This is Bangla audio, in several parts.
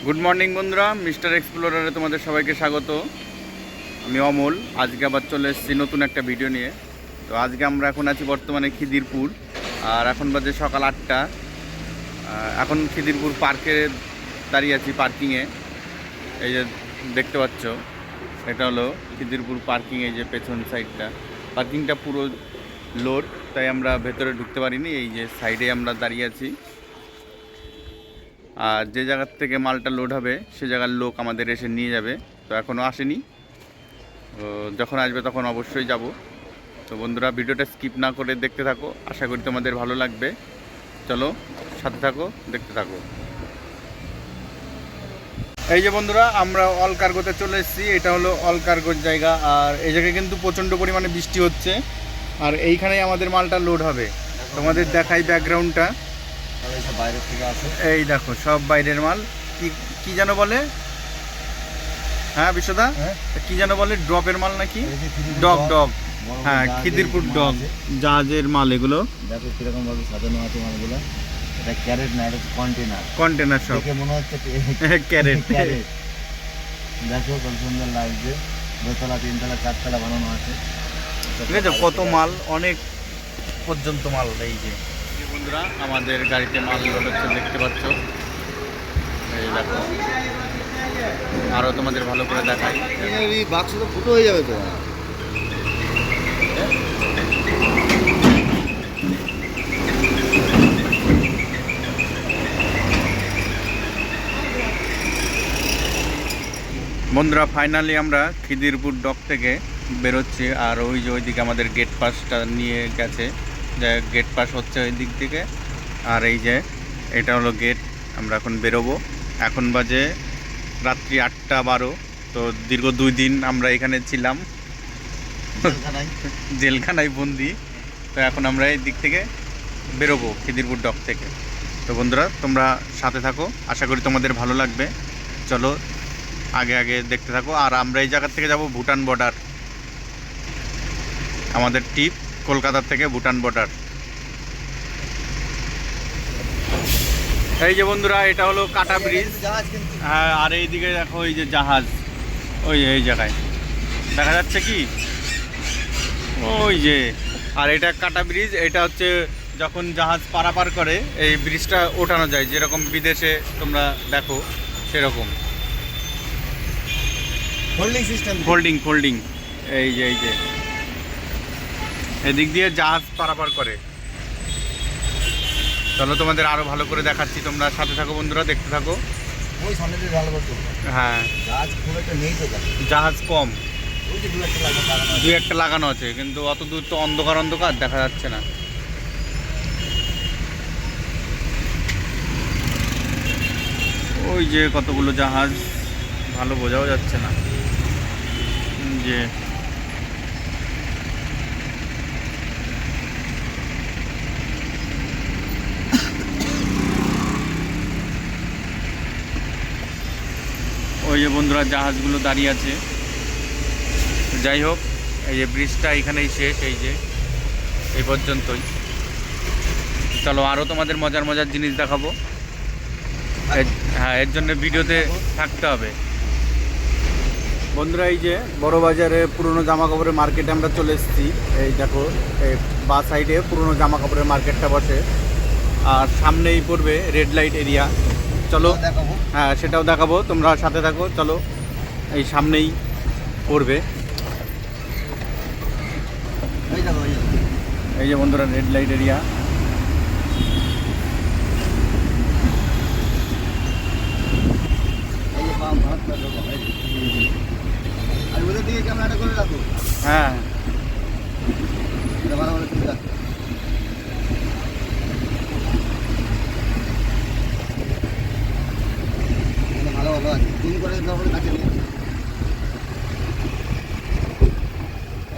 গুড মর্নিং বন্ধুরা, মিস্টার এক্সপ্লোরারে তোমাদের সবাইকে স্বাগত। আমি অমল। আজকে আবার চলে এসেছি নতুন একটা ভিডিও নিয়ে। তো আজকে আমরা এখন আছি বর্তমানে খিদিরপুর, আর এখন বাজে সকাল 8টা। এখন খিদিরপুর পার্কে দাঁড়িয়ে আছি, পার্কিংয়ে। এই যে দেখতে পাচ্ছ, এটা হলো খিদিরপুর পার্কিং। এই যে পেছন সাইডটা, পার্কিংটা পুরো লোড, তাই আমরা ভেতরে ঢুকতে পারিনি। এই যে সাইডে আমরা দাঁড়িয়ে আছি। আর যে জায়গার থেকে মালটা লোড হবে সে জায়গার লোক আমাদের এসে নিয়ে যাবে। তো এখনও আসেনি, তো যখন আসবে তখন অবশ্যই যাব। তো বন্ধুরা, ভিডিওটা স্কিপ না করে দেখতে থাকো, আশা করি তোমাদের ভালো লাগবে। চলো সাথে থাকো, দেখতে থাকো। এই যে বন্ধুরা, আমরা অল কার্গোতে চলে এসেছি। এটা হলো অল কার্গোর জায়গা, আর এই জায়গায় কিন্তু প্রচণ্ড পরিমাণে বৃষ্টি হচ্ছে। আর এইখানেই আমাদের মালটা লোড হবে। তোমাদের দেখাই ব্যাকগ্রাউন্ডটা। বাইরের থেকে আসে, এই দেখো, সব বাইরের মাল। কি কি যেন বলে? হ্যাঁ বিশ্বদা, কি যেন বলে? ড্রপের মাল নাকি? ডগ ডগ, হ্যাঁ, খিদিরপুর ডগ জাহাজের মাল এগুলো। দেখো কিরকম ভাবে সাজানো আছে মালগুলো। এটা ক্যারেট না, এটা কন্টেনার। কন্টেনার সব, দেখে মনে হচ্ছে ক্যারেট। ক্যারেট। দেখো কত সুন্দর লাগছে। দোতলা, তিনতলা, চারতলা বানানো আছে। ঠিক আছে, কত মাল, অনেক পর্যন্ত মাল। এই যে বন্ধুরা, আমাদের গাড়িতে মাল লোড হচ্ছে, দেখতে পাচ্ছ। এই দেখো, আরও তোমাদের ভালো করে দেখাই। এই বাক্স তো ফুটো হয়ে যাবে তো। বন্ধুরা, ফাইনালি আমরা খিদিরপুর ডক থেকে বেরোচ্ছি। আর ওই যে ওইদিকে আমাদের গেট পাসটা নিয়ে গেছে, যে গেট পাস হচ্ছে ওই দিক থেকে। আর এই যে এটা হলো গেট। আমরা এখন বেরোবো। এখন বাজে রাত্রি 8টা 12। তো দীর্ঘ 2 দিন আমরা এখানে ছিলাম, জেলখানায় বন্দি। তো এখন আমরা এই দিক থেকে বেরোবো, খিদিরপুর ডক থেকে। তো বন্ধুরা, তোমরা সাথে থাকো, আশা করি তোমাদের ভালো লাগবে। চলো আগে আগে দেখতে থাকো। আর আমরা এই জায়গা থেকে যাব ভুটান বর্ডার। আমাদের ট্রিপ কলকাতা থেকে ভুটান বর্ডার। এই যে বন্ধুরা, এটা হলো কাটা ব্রিজ। হ্যাঁ, আর এইদিকে দেখো, এই যে জাহাজ, ওই এই জায়গায় দেখা যাচ্ছে কি, ওই যে। আর এটা কাটা ব্রিজ। এটা হচ্ছে যখন জাহাজ পারাপার করে এই ব্রিজটা ওঠানো যায়, যেরকম বিদেশে তোমরা দেখো সেরকম হোল্ডিং সিস্টেম, ফোল্ডিং। এই যে এদিক দিয়ে জাহাজ পারাপার করে। চলো তোমাদের আরো ভালো করে দেখাচ্ছি, তোমরা সাথে থাকো বন্ধুরা, দেখতে থাকো। ওই সামনে দিয়ে ভালো করতে। হ্যাঁ, গাছ খুব একটা নেই তো, জাহাজ কম, ওই যে দু একটা লাগানো। 2-1টা লাগানো আছে, কিন্তু অত দূর তো অন্ধকার দেখা যাচ্ছে না। ওই যে কতগুলো জাহাজ, ভালো বোঝাও যাচ্ছে না যে। ওই যে বন্ধুরা, জাহাজগুলো দাঁড়িয়ে আছে। যাই হোক, এই যে ব্রিজটা এখানেই শেষ, এই যে এই পর্যন্তই। চলো আরও তোমাদের মজার জিনিস দেখাবো। হ্যাঁ, এর জন্য ভিডিওতে থাকতে হবে বন্ধুরা। এই যে বড় বাজারে পুরনো জামা কাপড়ের মার্কেটে আমরা চলে এসেছি। এই দেখো, এই বা সাইডে পুরনো জামা কাপড়ের মার্কেটটা বসে, আর সামনেই পড়বে রেড লাইট এরিয়া। চলো, হ্যাঁ সেটাও দেখাবো, তোমরা সাথে থাকো। চলো, এই সামনেই পড়বে। এই যে বন্ধুরা, রেড লাইট এরিয়া। হ্যাঁ, ভালো ভালো আছে। দিন করে কাছে নিয়ে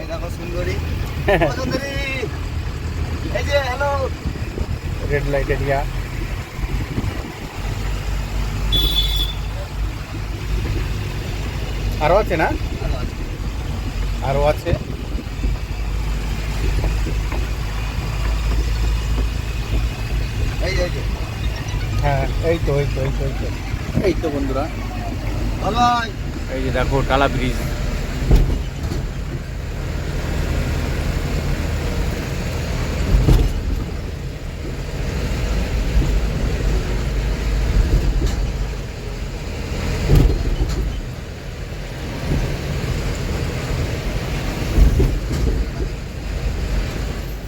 এই দেখো সুন্দরী, সুন্দরী। এই যে হ্যালো, রেড লাইট এরিয়া। আরও আছে না? আরও আছে। এই যে হ্যাঁ, এই তো এই তো বন্ধুরা, এই যে দেখো টালা ব্রিজ।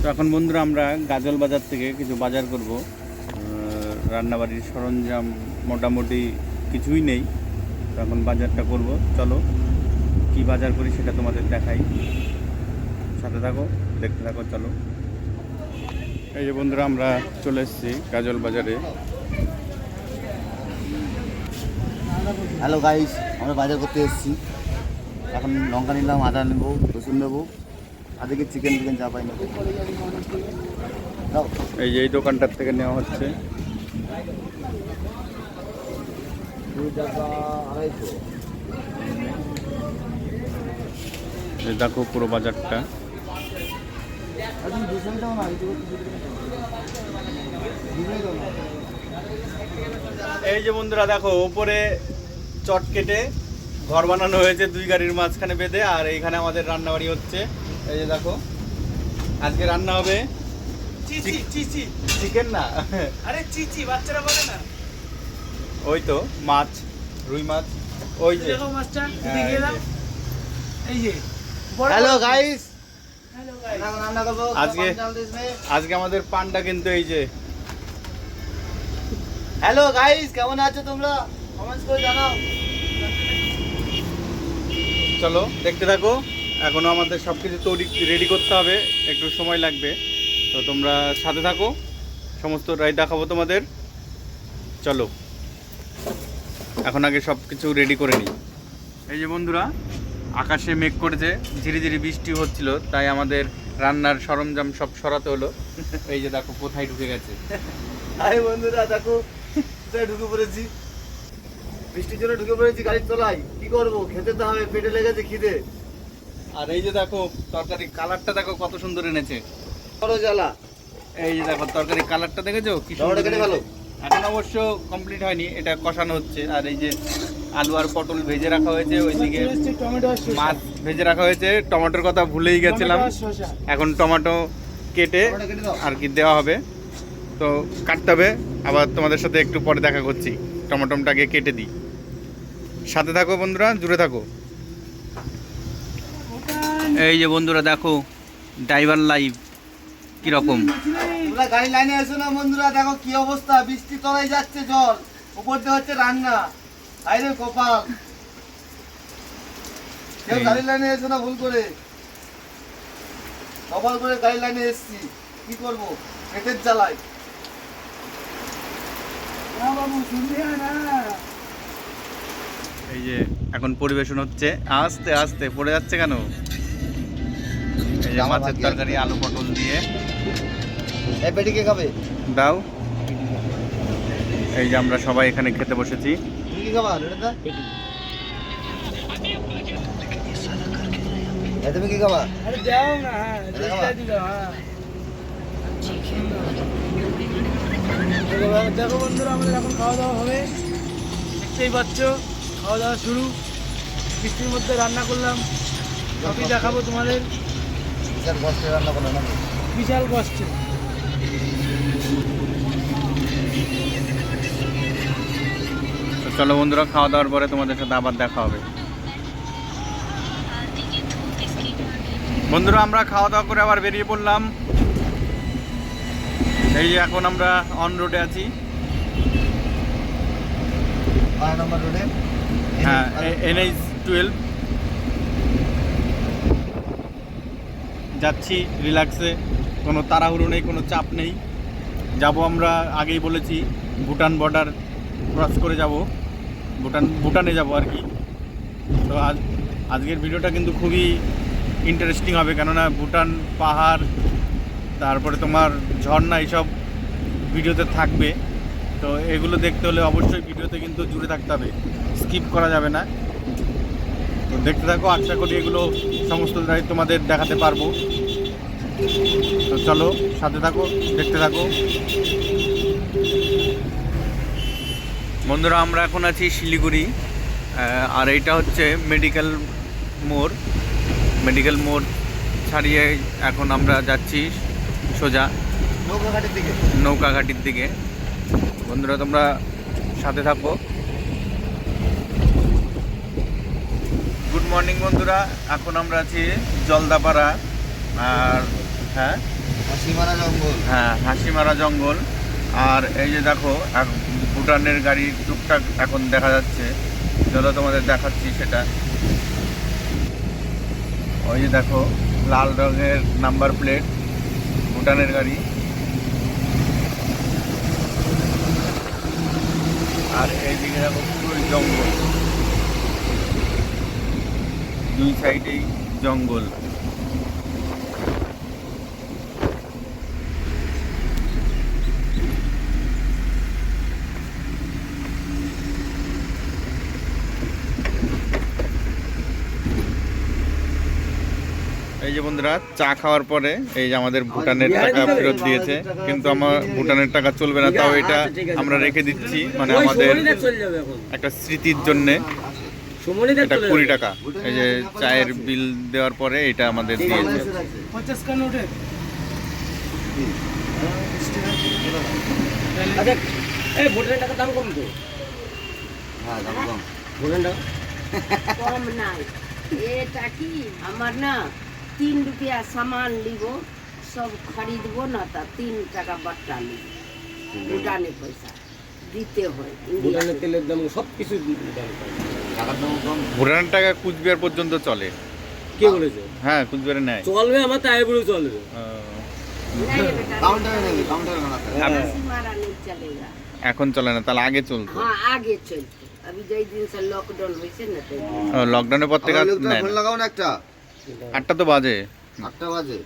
তো এখন বন্ধুরা আমরা গাজল বাজার থেকে কিছু বাজার করব। রান্নাবাড়ির সরঞ্জাম মোটামুটি কিছুই নেই, তো এখন বাজারটা করব। চলো কি বাজার করি সেটা তোমাদের দেখাই, সাথে থাকো, দেখতে থাকো। চলো, এই যে বন্ধুরা আমরা চলে এসেছি গাজল বাজারে। হ্যালো গাইস, আমরা বাজার করতে এসেছি। এখন লঙ্কা নিলাম, আদা নেবো, রসুন নেবো, আজকে চিকেন টিকেন যা পাই নেবো। এই যে এই দোকানটার থেকে নেওয়া হচ্ছে। এই দেখো পুরো বাজারটা। এই যে বন্ধুরা দেখো, উপরে চট কেটে ঘর বানানো হয়েছে 2 গাড়ির মাঝখানে বেঁধে, আর এইখানে আমাদের রান্নাবাড়ি হচ্ছে। এই যে দেখো, আজকে রান্না হবে চিকেন না, আরে চিচি বাচ্চারা বলে না, ওই তো মাছ, রুই মাছ। ওই যে দেখো মাছটা হ্যাঁ, দেখিয়ে দাও। এই যে হ্যালো গাইস, হ্যালো গাইস, রান্না করবো আজকে আমাদের পান্ডা কিন্তু এই যে। হ্যালো গাইস, কেমন আছো তোমরা? কমেন্টস করে জানাও। চলো দেখতে থাকো, এখনো আমাদের সব কিছু তৈরি রেডি করতে হবে, একটু সময় লাগবে। তো তোমরা সাথে থাকো, সমস্ত রাই দেখাবো তোমাদের। চলো এখন আগে সব কিছু রেডি করে নিই। এই যে বন্ধুরা, আকাশে মেঘ করেছে, ধীরে ধীরে বৃষ্টি হচ্ছিল, তাই আমাদের রান্নার সরঞ্জাম সব সরাতে হলো। এই যে দেখো কোথায় ঢুকে গেছে। আরে বন্ধুরা দেখো, কোথায় ঢুকে পড়েছি, বৃষ্টির জন্য ঢুকে পড়েছি গাড়ির তলায়। কি করবো, খেতে তো হবে, পেটে লেগেছে খিদে। আর এই যে দেখো তরকারি কালারটা দেখো কত সুন্দর এনেছে। বড় জ্বালা। এই যে দেখো তরকারি কালারটা দেখেছো কি সুন্দর টমেটো কেটে এনেছে। ভালো। এখন অবশ্য কমপ্লিট হয়নি, এটা কষানো হচ্ছে। আর এই যে আলু আর পটল ভেজে রাখা হয়েছে, ওইদিকে টমেটো আর শসা, মাছ ভেজে রাখা হয়েছে। টমেটোর কথা ভুলেই গেছিলাম, টমেটো আর শসা। এখন টমেটো কেটে টমেটো কেটে দাও। আর কি দেওয়া হবে, তো কাটতে হবে। আবার তোমাদের সাথে একটু পরে দেখা করছি, টমেটোটাকে কেটে দিই। সাথে থাকো বন্ধুরা, জুড়ে থাকো। এই যে বন্ধুরা দেখো, ড্রাইভার লাইভ কিরকম। তোমরা গাড়ি লাইনে এসো না বন্ধুরা, দেখো কি অবস্থা, বৃষ্টি তলায় যাচ্ছে জল, উপর দিয়ে হচ্ছে রান্না। আরে কপাল, কেউ গাড়ি লাইনে এসো না ভুল করে। কপাল করে গাড়ি লাইনে এসছি, কি করবো, পেটের জ্বালায়। না বাবু শুনবি না, এই যে এখন পরিবেশন হচ্ছে, আস্তে আস্তে পড়ে যাচ্ছে কেন। এই যে মাছের তরকারি আলু পটল দিয়ে এই পেটি কে খাবে? দাও। এই যে আমরা সবাই এখানে খেতে বসেছি। তুমি কি খাবা? রেডা তুমি কি খাবা? আরে দাও না, হ্যাঁ এটা খাবা? দিল, হ্যাঁ। দেখো বন্ধুরা, আমাদের এখন খাওয়া দাওয়া হবে, দেখতেই পাচ্ছ খাওয়া দাওয়া শুরু। বৃষ্টির মধ্যে রান্না করলাম, সবই দেখাবো তোমাদের। স্যার কষ্টে রান্না করো না। বিশাল কষ্টে। তো চলো বন্ধুরা, খাওয়া দাওয়ার পরে তোমাদের সাথে আবার দেখা হবে। বন্ধুরা আমরা খাওয়া দাওয়া করে আবার বেরিয়ে পড়লাম। এই যে এখন আমরা অন রোডে আছি। 5 নম্বর রোডে। হ্যাঁ, NH-12 যাচ্ছি রিল্যাক্সে, কোনো তাড়াহুড়ো নেই, কোনো চাপ নেই। যাব আমরা, আগেই বলেছি ভুটান বর্ডার ক্রস করে যাব, ভুটানে যাব আর কি। তো আজকের ভিডিওটা কিন্তু খুবই ইন্টারেস্টিং হবে, কেননা ভুটান পাহাড়, তারপরে তোমার ঝর্ণা, এইসব ভিডিওতে থাকবে। তো এগুলো দেখতে হলে অবশ্যই ভিডিওতে কিন্তু জুড়ে থাকতে হবে, স্কিপ করা যাবে না। তো দেখতে থাকো, আশা করি এগুলো সমস্ত তোমাদের দেখাতে পারবো। তো চলো সাথে থাকো, দেখতে থাকো। বন্ধুরা আমরা এখন আছি শিলিগুড়ি, আর এইটা হচ্ছে মেডিকেল মোড় ছাড়িয়ে এখন আমরা যাচ্ছি সোজা নৌকাঘাটির দিকে। বন্ধুরা তোমরা সাথে থাকো। গুড মর্নিং বন্ধুরা, এখন আমরা আছি জলদাপাড়া, আর হাসিমারা জঙ্গল। আর এই যে দেখো ভুটানের গাড়ি টুকটাক এখন দেখা যাচ্ছে, চলো তোমাদের দেখাচ্ছি সেটা। ওই যে দেখো লাল রঙের নাম্বার প্লেট, ভুটানের গাড়ি। আর এইদিকে দেখো পুরোই জঙ্গল, দুই সাইডেই জঙ্গল। এই যে বন্ধুরা চা খাওয়ার পরে এই যে আমাদের ভুটানের টাকা ফেরত দিয়েছে, কিন্তু আমার ভুটানের টাকা চলবে না, তাও এটা আমরা রেখে দিচ্ছি, মানে আমাদের একটা স্মৃতির জন্যে। এটা 20 টাকা, এই যে চায়ের বিল দেওয়ার পরে এটা আমাদের দিয়েছে। 50 का नोट है। আচ্ছা এই ভুটানের টাকার দাম কম তো? হ্যাঁ দাম কম। ভুটানের টাকা কম নাই, এটা কি আমার না 3 रुपया सामान लिब सब खरीदबो ना ता 3 টাকা বাট্টা লিব। ভুটানে পয়সা দিতে হয়। ভুটানের তেলের দাম সব কিছু টাকার দাম কম। ভুটানের টাকা কুচবিহার পর্যন্ত চলে। কে বলেছে? হ্যাঁ কুচবিহারে নেয়। চলবে, আমার তাই বলে চলবে। नहीं रे बेटा, কাউন্টারে নেবে, কাউন্টারে না। हमारा नहीं चलेगा। এখন চলে না, তাহলে আগে চলতো। हाँ आगे चलते, अभी जई दिन से लॉकडाउन होइছে ना तो লকডাউনের পর থেকে নেয় ফোন না। লাগাও না একটা। 8টা তো বাজে। 8টা বাজে।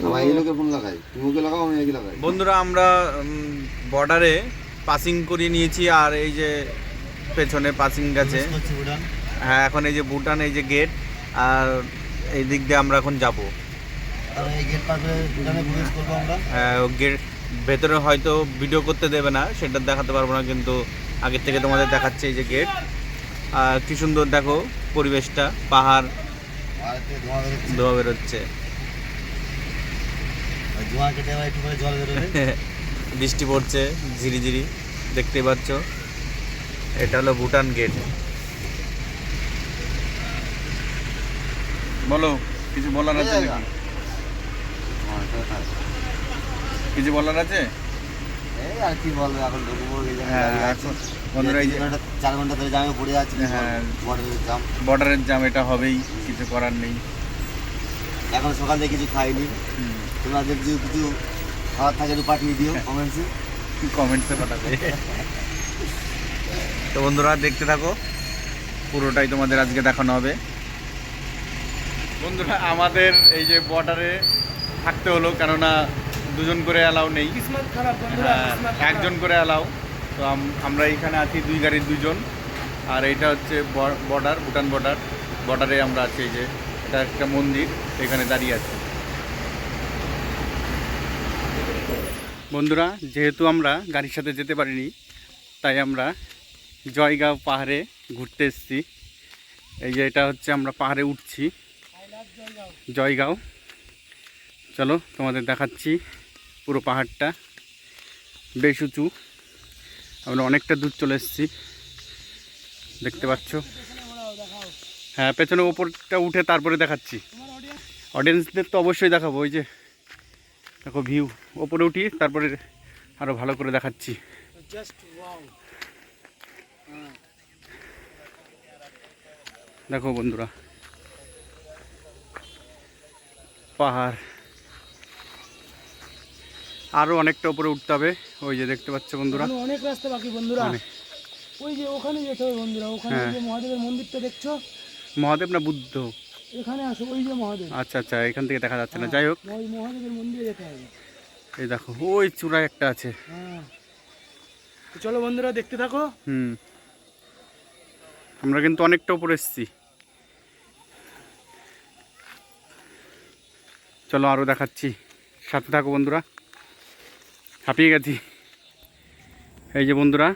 সবাই এই লোকের ফোন লাগাই, তুমি ওকে লাগাও, আমি একে লাগাই। বন্ধুরা আমরা বর্ডারে পাসিং করিয়ে নিয়েছি, আর এই যে পেছনে পাসিং গেছে। হ্যাঁ এখন এই যে ভুটান, এই যে গেট, আর এই দিক দিয়ে আমরা এখন যাব। এই গেট পার করে ভুটানে প্রবেশ করব আমরা। হ্যাঁ গেট ভেতরে হয়তো ভিডিও করতে দেবে না, সেটা দেখাতে পারবো না, কিন্তু আগের থেকে তোমাদের দেখাচ্ছে এই যে গেট। আর কি সুন্দর দেখো পরিবেশটা, পাহাড়, আর এতে ধোঁয়া বেরোচ্ছে। ধোঁয়া বেরোচ্ছে। ওই ধোঁয়া কেটে আবার একটু করে জল বেরোবে। বৃষ্টি পড়ছে ঝিরিঝিরি, দেখতেই পাচ্ছ। এটা হলো ভুটান গেট। বলো কিছু বলার আছে নাকি? কিছু বলার আছে? এই আর কি বলবো, এখন ঢুকবো এই যে হ্যাঁ এখন বন্ধুরা এই যে 4 ঘন্টা ধরে জামে পড়ে আছি। হ্যাঁ। বর্ডারের জাম। বর্ডারের জাম, এটা হবেই, কিছু করার নেই। এখন সকাল থেকে কিছু খাইনি। তোমরা যদি কিছু খাবার থাকে একটু পাঠিয়ে দিও কমেন্টসে। কমেন্টসে পাঠাবে। তো বন্ধুরা দেখতে থাকো, পুরোটাই তোমাদের আজকে দেখানো হবে। বন্ধুরা আমাদের এই যে বর্ডারে থাকতে হলো, কেননা 2জন করে অ্যালাউ নেই। किस्मत खराब बंधुरा, किस्मत खराब। 1জন করে অ্যালাউ। তো আমরা এখানে আছি 2 গাড়ির 2জন। আর এটা হচ্ছে বর্ডার, ভুটান বর্ডারে আমরা আছি। এই যে এটা একটা মন্দির, এখানে দাঁড়িয়ে আছি। বন্ধুরা যেহেতু আমরা গাড়ির সাথে যেতে পারিনি, তাই আমরা জয়গাঁও পাহাড়ে ঘুরতে এসেছি। এই যে এটা হচ্ছে আমরা পাহাড়ে উঠছি, জয়গাঁও। চলো তোমাদের দেখাচ্ছি পুরো পাহাড়টা, বেশ উঁচু। আমরা অনেকটা দূর চলে এসেছি, দেখতে পাচ্ছ। হ্যাঁ পেছনে ওপরটা উঠে তারপরে দেখাচ্ছি। অডিয়েন্সদের তো অবশ্যই দেখাবো। ওই যে দেখো ভিউ, ওপরে উঠি তারপরে আরও ভালো করে দেখাচ্ছি। Just wow. দেখো বন্ধুরা পাহাড়, আরও অনেকটা উপরে উঠতে হবে। ওই যে দেখতে পাচ্ছ বন্ধুরা, এখনো অনেক রাস্তা বাকি বন্ধুরা। অনেক। ওই যে ওখানে যেতে হবে বন্ধুরা, ওখানে হ্যাঁ। যে মহাদেবের মন্দিরটা দেখছো, মহাদেব না বুদ্ধ? এখানে আসো, ওই যে মহাদেব। আচ্ছা আচ্ছা, এখান থেকে দেখা যাচ্ছে না, যাই হোক। ওই মহাদেবের মন্দিরে যেতে হবে। এই দেখো ওই চূড়ায় একটা আছে। হ্যাঁ তো চলো বন্ধুরা দেখতে থাকো। আমরা কিন্তু অনেকটা উপরে এসেছি। চলো আরও দেখাচ্ছি, সাথে থাকো বন্ধুরা। হাঁপিয়ে গেছি। এই যে বন্ধুরা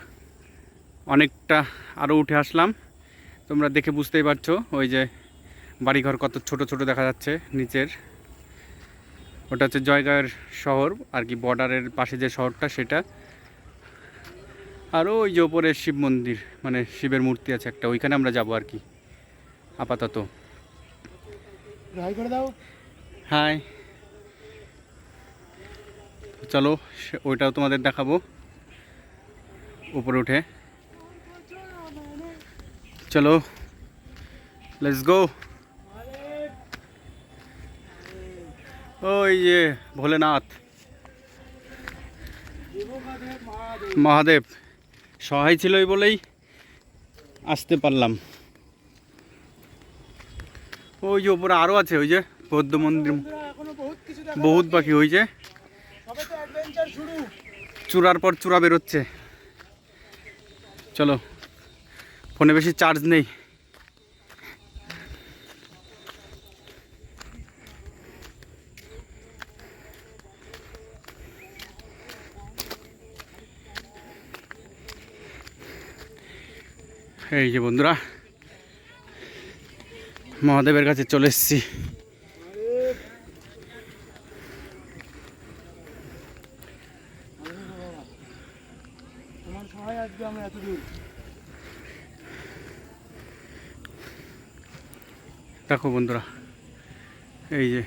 অনেকটা আরও উঠে আসলাম। তোমরা দেখে বুঝতেই পারছো ওই যে বাড়িঘর কত ছোট ছোট দেখা যাচ্ছে নিচের। ওটা হচ্ছে জয়গাঁয়ের শহর আর কি, বর্ডারের পাশে যে শহরটা সেটা। আর ওই যে ওপরে শিব মন্দির, মানে শিবের মূর্তি আছে একটা, ওইখানে আমরা যাব আর কি আপাতত। হাই করে দাও। হাই। চলো ওইটাও তোমাদের দেখাবো উপরে উঠে। চলো লেটস গো। ওই যে ভোলেনাথ মহাদেব সহায় ছিল বলেই আসতে পারলাম। ওই যে উপরে আরও আছে, ওই যে বৌদ্ধ মন্দির, এখনো বহুত কিছু বহুত বাকি। ওই যে সবে তো অ্যাডভেঞ্চার শুরু। চূড়ার পর চূড়া বেরোচ্ছে। চলো, ফোনে বেশি চার্জ নেই। এই যে বন্ধুরা মহাদেবের কাছে চলে এসেছি। তোমার সহায় আজকে আমরা এত দূর। দেখো বন্ধুরা, এই যে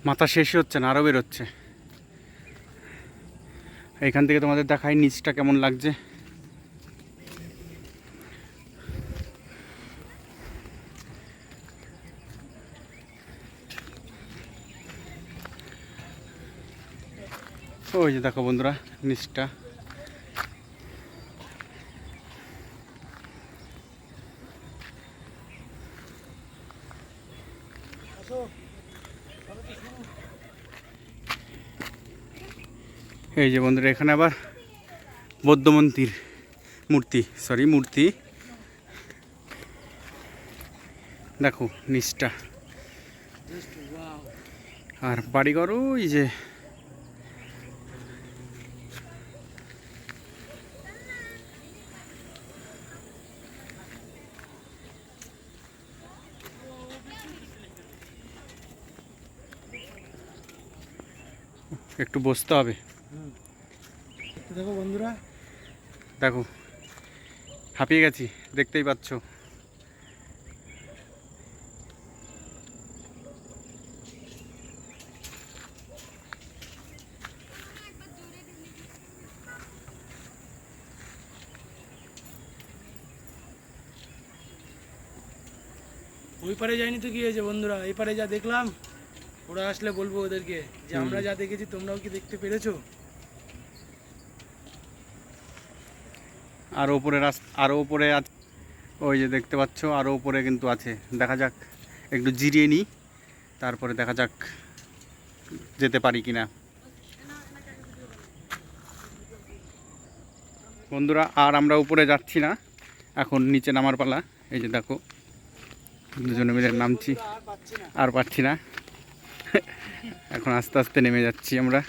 মাথা শেষই হচ্ছে না, আরও বেরোচ্ছে। এইখান থেকে তোমাদের দেখাই নিচটা কেমন লাগছে। ওই যে দেখো বন্ধুরা নিচটা। এই যে বন্ধুরা এখানে আবার বৌদ্ধ মন্দির মূর্তি দেখো নিচটা। আর বাড়িঘর ওই যে একটু বসতে হবে। দেখো বন্ধুরা, দেখো হাঁপিয়ে গেছি, দেখতেই পাচ্ছ। ওই পারে যাইনি তো কি হয়েছে বন্ধুরা, এই পারে যা দেখলাম, ওরা আসলে বলবো ওদেরকে যে আমরা যা দেখেছি তোমরাও কি দেখতে পেরেছো। আর উপরে আরও উপরে আছে, ওই যে দেখতে পাচ্ছ আরও উপরে কিন্তু আছে। দেখা যাক, একটু জিরিয়ে নিই, তারপরে দেখা যাক যেতে পারি কিনা। বন্ধুরা আর আমরা উপরে যাচ্ছি না, এখন নিচে নামার পালা। এই যে দেখো দুজনে মিলে নামছি, আর পাচ্ছি না। এখন আস্তে আস্তে নেমে যাচ্ছি আমরা।